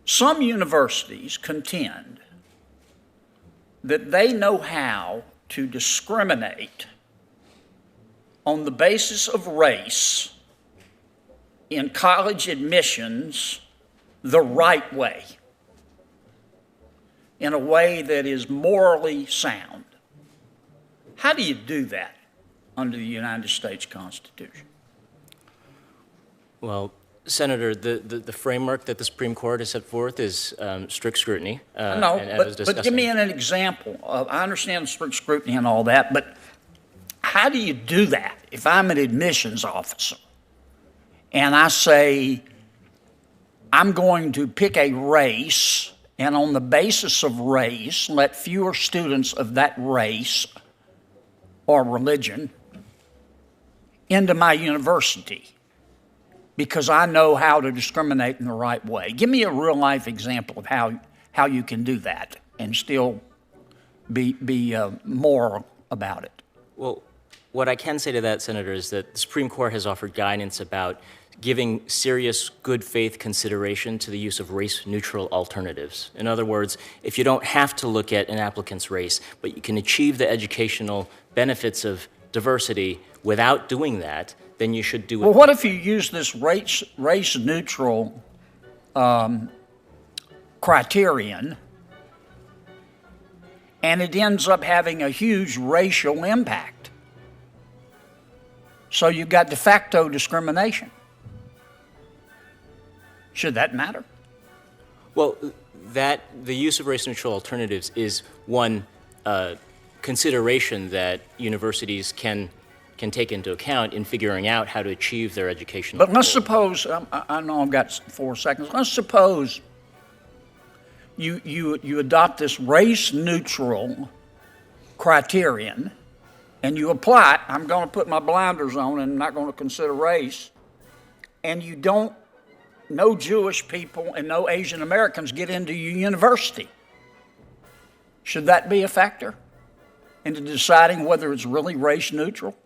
Some universities contend that they know how to discriminate on the basis of race in college admissions the right way, in a way that is morally sound. How do you do that under the United States Constitution? Well, Senator, the framework that the Supreme Court has set forth is strict scrutiny. No, but give me an example. I understand strict scrutiny and all that, but how do you do that if I'm an admissions officer and I say I'm going to pick a race and on the basis of race let fewer students of that race or religion into my university because I know how to discriminate in the right way? Give me a real-life example of how you can do that and still be moral about it. Well, what I can say to that, Senator, is that the Supreme Court has offered guidance about giving serious good faith consideration to the use of race-neutral alternatives. In other words, if you don't have to look at an applicant's race, but you can achieve the educational benefits of diversity without doing that, then you should do it. Well, what if you use this race-neutral criterion and it ends up having a huge racial impact? So you've got de facto discrimination. Should that matter? Well, the use of race-neutral alternatives is one consideration that universities can take into account in figuring out how to achieve their educational But let's goals. suppose, I know I've got 4 seconds, let's suppose you adopt this race-neutral criterion and you apply it. I'm going to put my blinders on and I'm not going to consider race, and no Jewish people and no Asian Americans get into your university. Should that be a factor into deciding whether it's really race neutral?